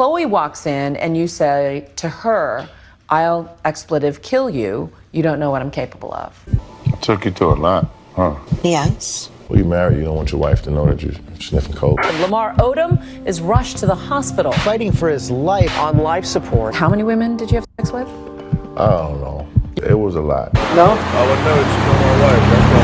Khloe walks in and you say to her, I'll expletive kill you. You don't know what I'm capable of. I took you to a lot, huh? Yes. Well, you married, you don't want your wife to know that you're sniffing coke. Lamar Odom is rushed to the hospital. Fighting for his life on life support. How many women did you have sex with? I don't know. It was a lot. No? I would know that you know my wife. That's why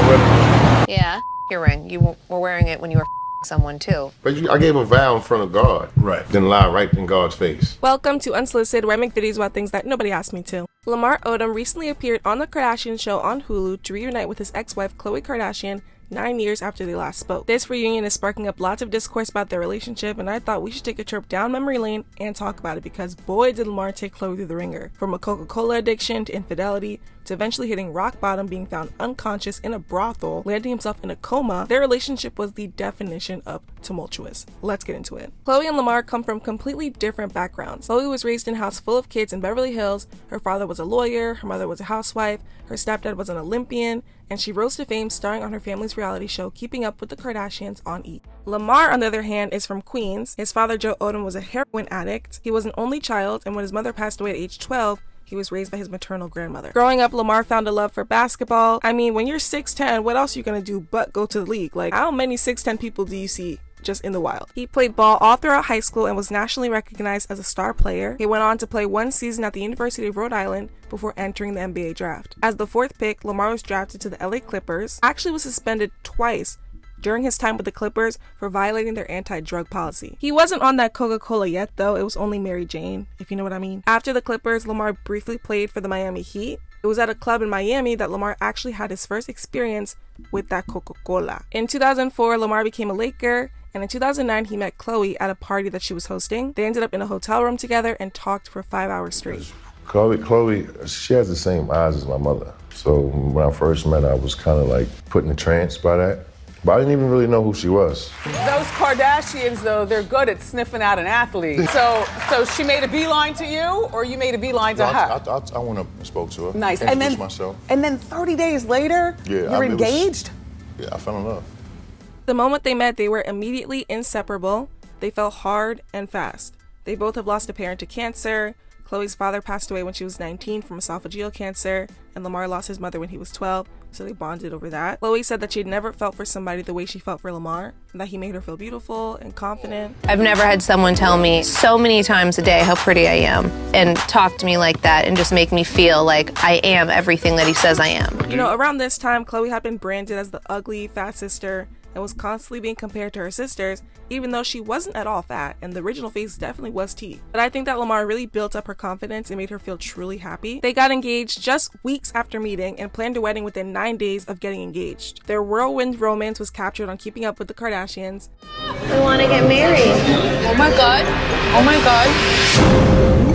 I got my Yeah, your ring. You were wearing it when you were someone too. But I gave a vow in front of God. Right. Then lie right in God's face. Welcome to Unsolicited, where I make videos about things that nobody asked me to. Lamar Odom recently appeared on the Kardashian show on Hulu to reunite with his ex-wife Khloe Kardashian 9 years after they last spoke. This reunion is sparking up lots of discourse about their relationship, and I thought we should take a trip down memory lane and talk about it, because boy did Lamar take Khloe through the ringer. From a Coca-Cola addiction to infidelity to eventually hitting rock bottom, being found unconscious in a brothel, landing himself in a coma, their relationship was the definition of tumultuous. Let's get into it. Khloe and Lamar come from completely different backgrounds. Khloe was raised in a house full of kids in Beverly Hills. Her father was a lawyer, her mother was a housewife, her stepdad was an Olympian, and she rose to fame starring on her family's reality show Keeping Up with the Kardashians on E! Lamar, on the other hand, is from Queens. His father, Joe Odom, was a heroin addict. He was an only child, and when his mother passed away at age 12, he was raised by his maternal grandmother. Growing up, Lamar found a love for basketball. I mean, when you're 6'10", what else are you gonna do but go to the league? Like, how many 6'10" people do you see just in the wild? He played ball all throughout high school and was nationally recognized as a star player. He went on to play one season at the University of Rhode Island before entering the NBA draft. As the fourth pick, Lamar was drafted to the LA Clippers. Actually was suspended twice during his time with the Clippers for violating their anti-drug policy. He wasn't on that Coca-Cola yet though, it was only Mary Jane, if you know what I mean. After the Clippers, Lamar briefly played for the Miami Heat. It was at a club in Miami that Lamar actually had his first experience with that Coca-Cola. In 2004, Lamar became a Laker, and in 2009, he met Khloe at a party that she was hosting. They ended up in a hotel room together and talked for 5 hours straight. Khloe, she has the same eyes as my mother. So when I first met her, I was kind of like put in a trance by that. But I didn't even really know who she was. Those Kardashians, though, they're good at sniffing out an athlete. So she made a beeline to you, or you made a beeline to her? I went up and spoke to her. Nice. Introduced myself. And then 30 days later, you're engaged? Yeah, I fell in love. The moment they met, they were immediately inseparable. They fell hard and fast. They both have lost a parent to cancer. Khloe's father passed away when she was 19 from esophageal cancer, and Lamar lost his mother when he was 12, so they bonded over that. Khloe said that she had never felt for somebody the way she felt for Lamar, and that he made her feel beautiful and confident. I've never had someone tell me so many times a day how pretty I am and talk to me like that and just make me feel like I am everything that he says I am. You know, around this time, Khloe had been branded as the ugly, fat sister and was constantly being compared to her sisters, even though she wasn't at all fat, and the original face definitely was T. But I think that Lamar really built up her confidence and made her feel truly happy. They got engaged just weeks after meeting and planned a wedding within 9 days of getting engaged. Their whirlwind romance was captured on Keeping Up with the Kardashians. I want to get married. Oh my God. Oh my God.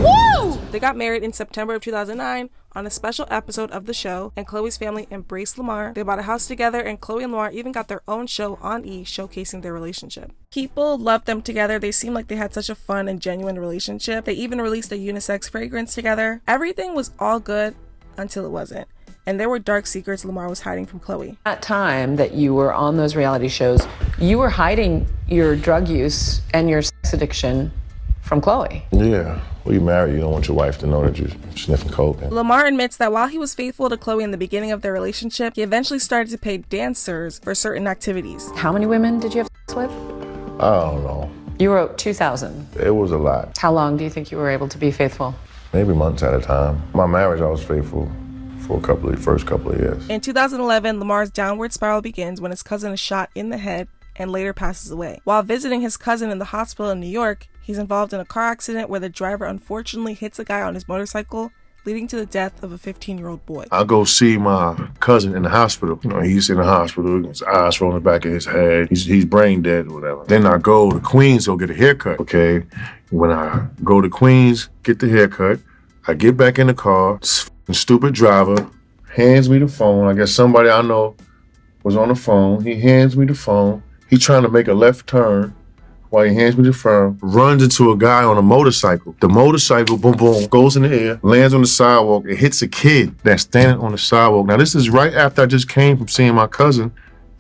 Woo! They got married in September of 2009 on a special episode of the show, and Khloe's family embraced Lamar. They bought a house together, and Khloe and Lamar even got their own show on E! Showcasing their relationship. People loved them together. They seemed like they had such a fun and genuine relationship. They even released a unisex fragrance together. Everything was all good until it wasn't. And there were dark secrets Lamar was hiding from Khloe. At that time that you were on those reality shows, you were hiding your drug use and your sex addiction from Khloe. Yeah. Well, you married, you don't want your wife to know that you're sniffing coke. Lamar admits that while he was faithful to Khloe in the beginning of their relationship, he eventually started to pay dancers for certain activities. How many women did you have sex with? I don't know. You wrote 2,000. It was a lot. How long do you think you were able to be faithful? Maybe months at a time. My marriage, I was faithful for first couple of years. In 2011, Lamar's downward spiral begins when his cousin is shot in the head and later passes away. While visiting his cousin in the hospital in New York, he's involved in a car accident where the driver unfortunately hits a guy on his motorcycle, leading to the death of a 15-year-old boy. I go see my cousin in the hospital. You know, he's in the hospital, his eyes rolling the back of his head. He's brain dead or whatever. Then I go to Queens to go get a haircut, okay? When I go to Queens, get the haircut, I get back in the car, this stupid driver hands me the phone. I guess somebody I know was on the phone. He hands me the phone. He's trying to make a left turn. While he hands me the phone, runs into a guy on a motorcycle. The motorcycle, boom, boom, goes in the air, lands on the sidewalk, and hits a kid that's standing on the sidewalk. Now, this is right after I just came from seeing my cousin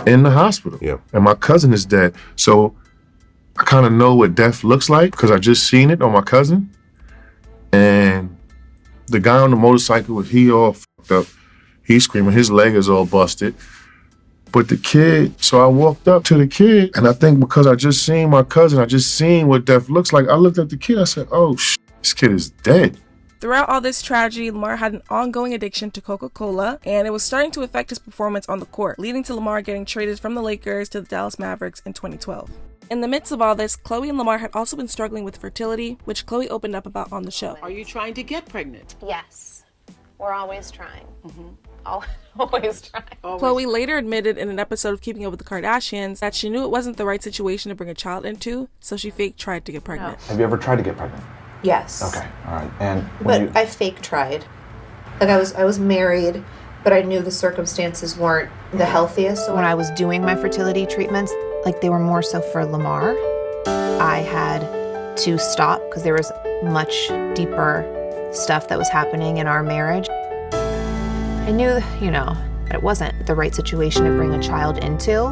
in the hospital. Yeah. And my cousin is dead. So I kind of know what death looks like because I just seen it on my cousin. And the guy on the motorcycle, he all fucked up. He's screaming, his leg is all busted. But the kid, so I walked up to the kid, and I think because I just seen my cousin, I just seen what death looks like, I looked at the kid, I said, oh, this kid is dead. Throughout all this tragedy, Lamar had an ongoing addiction to Coca-Cola, and it was starting to affect his performance on the court, leading to Lamar getting traded from the Lakers to the Dallas Mavericks in 2012. In the midst of all this, Khloe and Lamar had also been struggling with fertility, which Khloe opened up about on the show. Are you trying to get pregnant? Yes. We're always trying. Always trying. Khloe later admitted in an episode of Keeping Up with the Kardashians that she knew it wasn't the right situation to bring a child into, so she fake tried to get pregnant. Have you ever tried to get pregnant? Yes. Okay, all right. And But I fake tried. Like I was married, but I knew the circumstances weren't the healthiest. So When I was doing my fertility treatments, like they were more so for Lamar, I had to stop because there was much deeper stuff that was happening in our marriage. I knew, that it wasn't the right situation to bring a child into.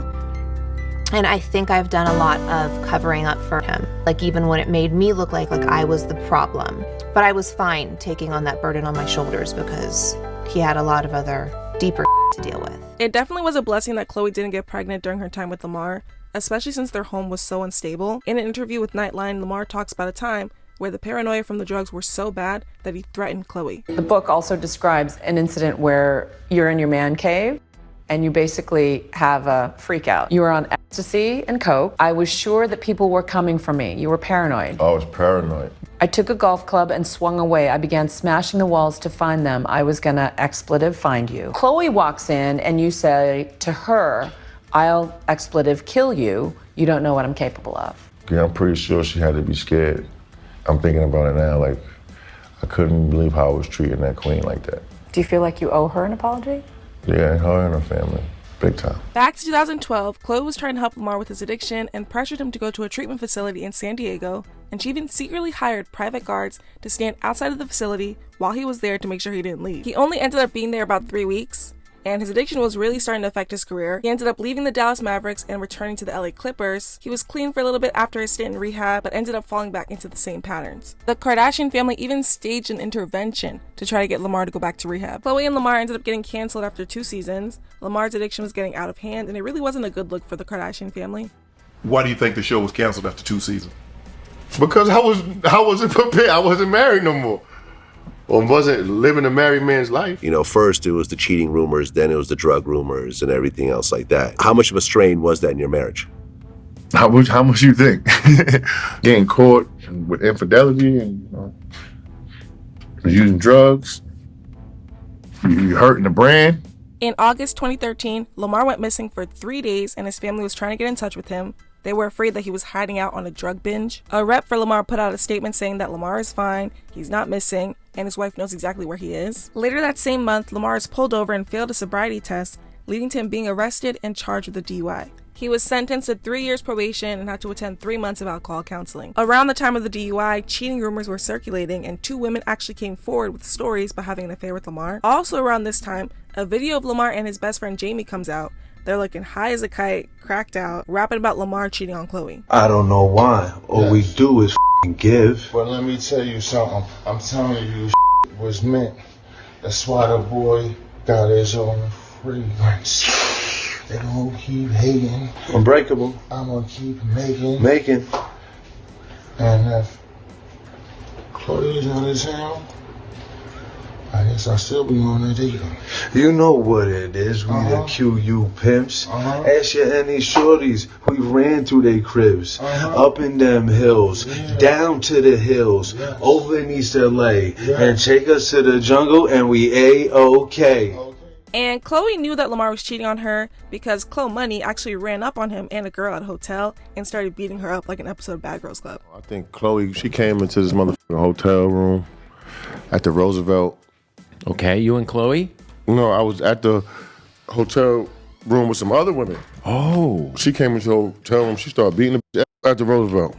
And I think I've done a lot of covering up for him. Like even when it made me look like I was the problem. But I was fine taking on that burden on my shoulders because he had a lot of other deeper to deal with. It definitely was a blessing that Khloe didn't get pregnant during her time with Lamar, especially since their home was so unstable. In an interview with Nightline, Lamar talks about a time where the paranoia from the drugs were so bad that he threatened Khloe. The book also describes an incident where you're in your man cave and you basically have a freak out. You were on ecstasy and coke. I was sure that people were coming for me. You were paranoid. I was paranoid. I took a golf club and swung away. I began smashing the walls to find them. I was gonna expletive find you. Khloe walks in and you say to her, I'll expletive kill you. You don't know what I'm capable of. Yeah, I'm pretty sure she had to be scared. I'm thinking about it now, I couldn't believe how I was treating that queen like that. Do you feel like you owe her an apology? Yeah, her and her family, big time. Back to 2012, Khloe was trying to help Lamar with his addiction and pressured him to go to a treatment facility in San Diego, and she even secretly hired private guards to stand outside of the facility while he was there to make sure he didn't leave. He only ended up being there about 3 weeks, and his addiction was really starting to affect his career. He ended up leaving the Dallas Mavericks and returning to the LA Clippers. He was clean for a little bit after his stint in rehab, but ended up falling back into the same patterns. The Kardashian family even staged an intervention to try to get Lamar to go back to rehab. Khloe and Lamar ended up getting canceled after 2 seasons. Lamar's addiction was getting out of hand, and it really wasn't a good look for the Kardashian family. Why do you think the show was canceled after 2 seasons? Because I wasn't prepared. I wasn't married no more. Or wasn't living a married man's life. First it was the cheating rumors, then it was the drug rumors and everything else like that. How much of a strain was that in your marriage? How much you think? Getting caught with infidelity and using drugs. You hurting the brand. In August 2013, Lamar went missing for 3 days and his family was trying to get in touch with him. They were afraid that he was hiding out on a drug binge. A rep for Lamar put out a statement saying that Lamar is fine, he's not missing, and his wife knows exactly where he is. Later that same month, Lamar is pulled over and failed a sobriety test, leading to him being arrested and charged with a DUI. He was sentenced to 3 years probation and had to attend 3 months of alcohol counseling. Around the time of the DUI, cheating rumors were circulating and 2 women actually came forward with stories about having an affair with Lamar. Also around this time, a video of Lamar and his best friend Jamie comes out. They're looking high as a kite, cracked out, rapping about Lamar cheating on Khloe. I don't know why. All we do is give. But let me tell you something. I'm telling you, was meant. That's why the boy got his own fragrance. They gonna keep hating. Unbreakable. I'm gonna keep making. And if Khloe's not his sound, I guess I'll still be on the deal. You know what it is, we the QU pimps. Ask you any shorties, we ran through they cribs. Up in them hills, down to the hills, over in East LA, and take us to the jungle and we A-OK. And Khloe knew that Lamar was cheating on her because Khloe Money actually ran up on him and a girl at a hotel and started beating her up like an episode of Bad Girls Club. I think Khloe, she came into this motherfucking hotel room at the Roosevelt. Okay, you and Khloe? No, I was at the hotel room with some other women. Oh. She came into the hotel room, she started beating the at the Roosevelt.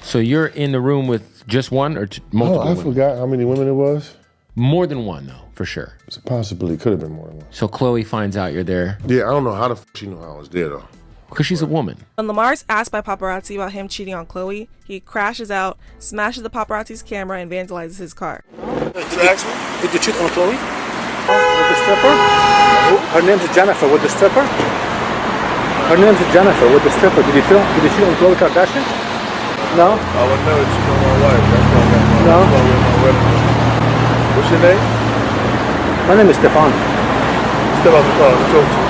So you're in the room with just one or multiple I women? forgot how many women it was. More than one, though, for sure. Possibly, could have been more than one. So Khloe finds out you're there. Yeah, I don't know how the she knew I was there, though. Because she's a woman. When Lamar's asked by paparazzi about him cheating on Khloe, he crashes out, smashes the paparazzi's camera, and vandalizes his car. Did you cheat on Khloe? With the stripper? Her name's Jennifer. With the stripper? Her name's Jennifer. With the stripper. Did you cheat on Khloe Kardashian? No? I would never cheat on my wife. That's why I got my, No? that's why I wear my wedding ring. What's your name? My name is Stefan. Step out the car. Let's talk to you.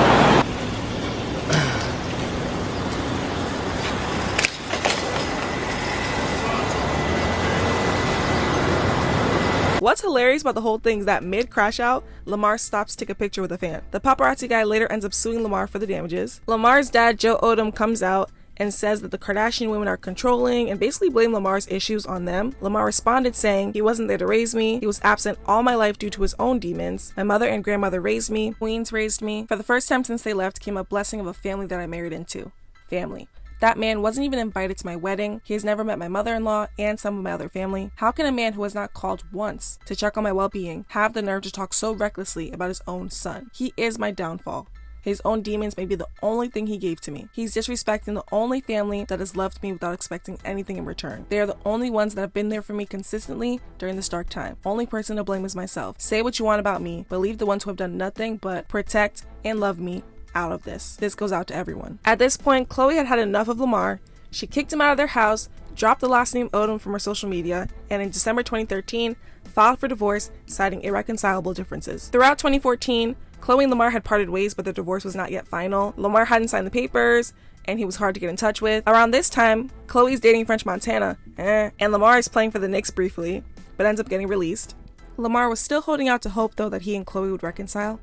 What's hilarious about the whole thing is that mid-crash out, Lamar stops to take a picture with a fan. The paparazzi guy later ends up suing Lamar for the damages. Lamar's dad, Joe Odom, comes out and says that the Kardashian women are controlling and basically blame Lamar's issues on them. Lamar responded saying, "He wasn't there to raise me. He was absent all my life due to his own demons. My mother and grandmother raised me. Queens raised me. For the first time since they left came a blessing of a family that I married into. Family. That man wasn't even invited to my wedding. He has never met my mother-in-law and some of my other family. How can a man who has not called once to check on my well-being have the nerve to talk so recklessly about his own son? He is my downfall. His own demons may be the only thing he gave to me. He's disrespecting the only family that has loved me without expecting anything in return. They are the only ones that have been there for me consistently during this dark time. Only person to blame is myself. Say what you want about me, but leave the ones who have done nothing but protect and love me out of this. This goes out to everyone." At this point, Khloe had had enough of Lamar. She kicked him out of their house, dropped the last name Odom from her social media, and in December 2013, filed for divorce, citing irreconcilable differences. Throughout 2014, Khloe and Lamar had parted ways, but their divorce was not yet final. Lamar hadn't signed the papers, and he was hard to get in touch with. Around this time, Khloe's dating French Montana, and Lamar is playing for the Knicks briefly, but ends up getting released. Lamar was still holding out to hope, though, that he and Khloe would reconcile.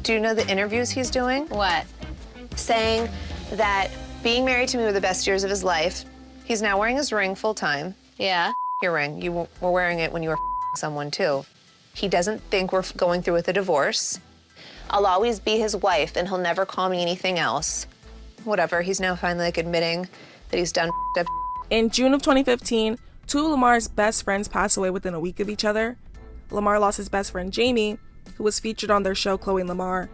Do you know the interviews he's doing? What? Saying that being married to me were the best years of his life. He's now wearing his ring full time. Yeah. Your ring. You were wearing it when you were someone too. He doesn't think we're going through with a divorce. I'll always be his wife and he'll never call me anything else. Whatever, he's now finally admitting that he's done up. In June of 2015, two of Lamar's best friends passed away within a week of each other. Lamar lost his best friend Jamie, who was featured on their show Khloe and Lamar,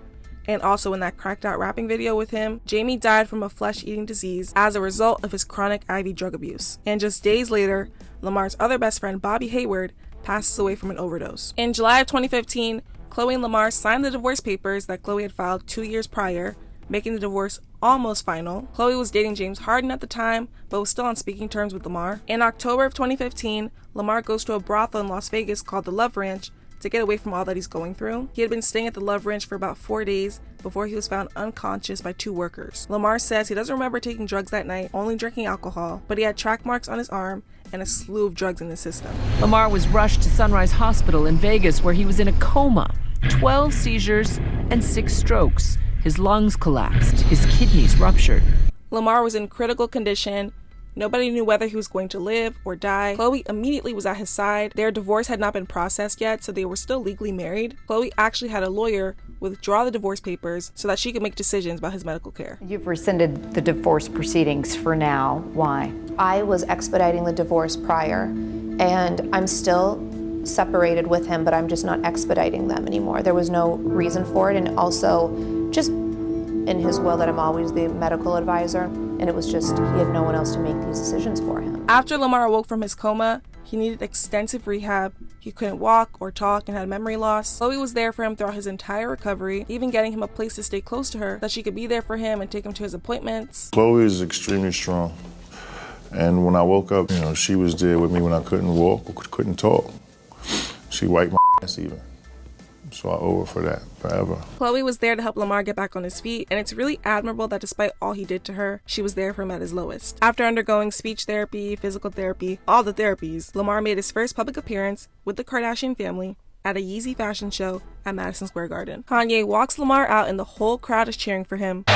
and also in that cracked out rapping video with him. Jamie died from a flesh-eating disease as a result of his chronic IV drug abuse. And just days later, Lamar's other best friend, Bobby Hayward, passes away from an overdose. In July of 2015, Khloe and Lamar signed the divorce papers that Khloe had filed 2 years prior, making the divorce almost final. Khloe was dating James Harden at the time, but was still on speaking terms with Lamar. In October of 2015, Lamar goes to a brothel in Las Vegas called the Love Ranch to get away from all that he's going through. He had been staying at the Love Ranch for about 4 days before he was found unconscious by two workers. Lamar says he doesn't remember taking drugs that night, only drinking alcohol, but he had track marks on his arm and a slew of drugs in his system. Lamar was rushed to Sunrise Hospital in Vegas, where he was in a coma, 12 seizures, and 6 strokes. His lungs collapsed, his kidneys ruptured. Lamar was in critical condition. Nobody knew whether he was going to live or die. Khloe immediately was at his side. Their divorce had not been processed yet, so they were still legally married. Khloe actually had a lawyer withdraw the divorce papers so that she could make decisions about his medical care. You've rescinded the divorce proceedings for now. Why? I was expediting the divorce prior, and I'm still separated with him, but I'm just not expediting them anymore. There was no reason for it, and also just in his will that I'm always the medical advisor, and it was just he had no one else to make these decisions for him. After Lamar awoke from his coma, he needed extensive rehab. He couldn't walk or talk and had memory loss. Khloe was there for him throughout his entire recovery, even getting him a place to stay close to her, that she could be there for him and take him to his appointments. Khloe is extremely strong. And when I woke up, she was there with me when I couldn't walk or couldn't talk. She wiped my ass even. So I owe her for that forever. Khloe was there to help Lamar get back on his feet, and it's really admirable that despite all he did to her, she was there for him at his lowest. After undergoing speech therapy, physical therapy, all the therapies, Lamar made his first public appearance with the Kardashian family at a Yeezy fashion show at Madison Square Garden. Kanye walks Lamar out and the whole crowd is cheering for him.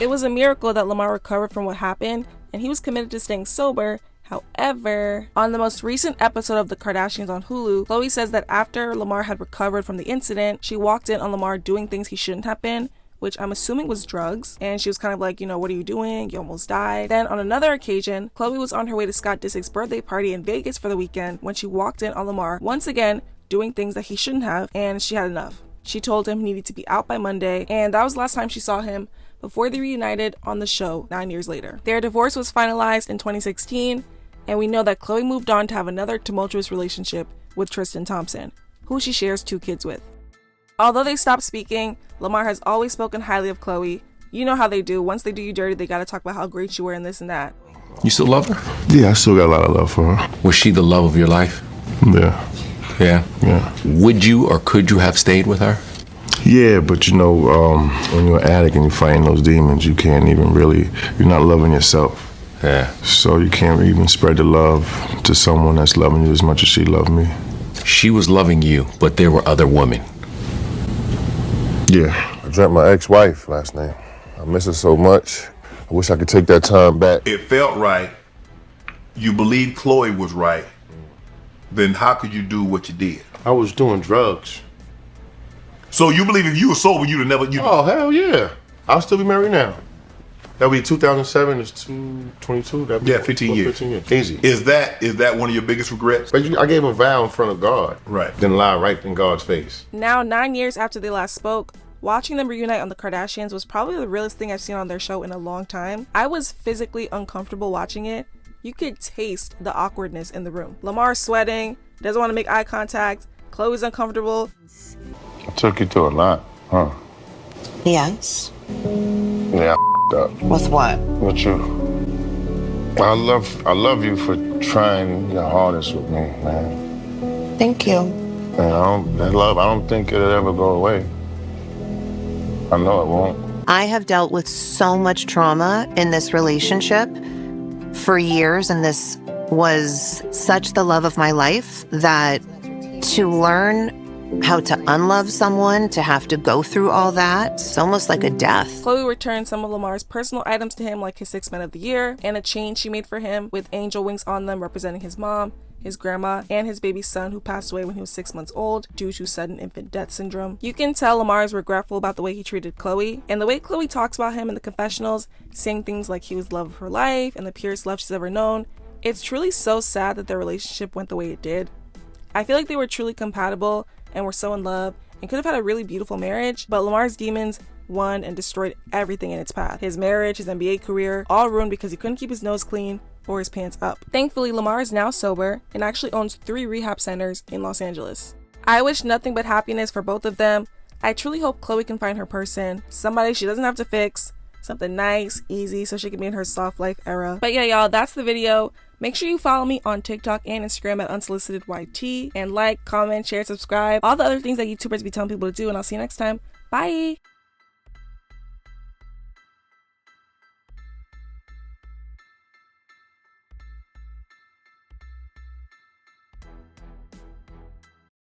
It was a miracle that Lamar recovered from what happened, and he was committed to staying sober. However, on the most recent episode of The Kardashians on Hulu, Khloe says that after Lamar had recovered from the incident, she walked in on Lamar doing things he shouldn't have been, which I'm assuming was drugs, and she was kind of like, what are you doing? You almost died. Then on another occasion, Khloe was on her way to Scott Disick's birthday party in Vegas for the weekend when she walked in on Lamar once again doing things that he shouldn't have, and she had enough. She told him he needed to be out by Monday, and that was the last time she saw him before they reunited on the show 9 years later. Their divorce was finalized in 2016, and we know that Khloe moved on to have another tumultuous relationship with Tristan Thompson, who she shares 2 kids with. Although they stopped speaking, Lamar has always spoken highly of Khloe. You know how they do. Once they do you dirty, they gotta talk about how great you were and this and that. You still love her? Yeah, I still got a lot of love for her. Was she the love of your life? Yeah. Yeah? Yeah. Would you or could you have stayed with her? Yeah, but you know, when you're an addict and you're fighting those demons, you can't even really, you're not loving yourself. Yeah. So you can't even spread the love to someone that's loving you as much as she loved me. She was loving you, but there were other women. Yeah. I dreamt my ex-wife last night. I miss her so much. I wish I could take that time back. It felt right. You believed Khloe was right. Then how could you do what you did? I was doing drugs. So you believe if you were sober, you'd have never... Oh, hell yeah. I'll still be married now. That'll be 2007, it's 222. That'd be 15 years. 15 years. Easy. Is that one of your biggest regrets? But I gave him a vow in front of God. Right. Then lie right in God's face. Now, 9 years after they last spoke, watching them reunite on the Kardashians was probably the realest thing I've seen on their show in a long time. I was physically uncomfortable watching it. You could taste the awkwardness in the room. Lamar's sweating, doesn't want to make eye contact. Khloe's uncomfortable. I took you through a lot, huh? Yes. Yeah, I up. With what? With you. I love you for trying your hardest with me, man. Thank you. And that love, I don't think it'll ever go away. I know it won't. I have dealt with so much trauma in this relationship for years, and this was such the love of my life that to learn how to unlove someone, to have to go through all that, it's almost like a death. Khloe returned some of Lamar's personal items to him, like his 6 Men of the Year and a chain she made for him with angel wings on them representing his mom, his grandma, and his baby son who passed away when he was 6 months old due to sudden infant death syndrome. You can tell Lamar is regretful about the way he treated Khloe, and the way Khloe talks about him in the confessionals, saying things like he was the love of her life and the purest love she's ever known. It's truly so sad that their relationship went the way it did. I feel like they were truly compatible and were so in love and could have had a really beautiful marriage, but Lamar's demons won and destroyed everything in its path. His marriage, his NBA career, all ruined because he couldn't keep his nose clean or his pants up. Thankfully, Lamar is now sober and actually owns 3 rehab centers in Los Angeles. I wish nothing but happiness for both of them. I truly hope Khloe can find her person, somebody she doesn't have to fix, something nice, easy, so she can be in her soft life era. But yeah, y'all, that's the video. Make sure you follow me on TikTok and Instagram at unsolicitedyt, and like, comment, share, subscribe, all the other things that YouTubers be telling people to do, and I'll see you next time. Bye!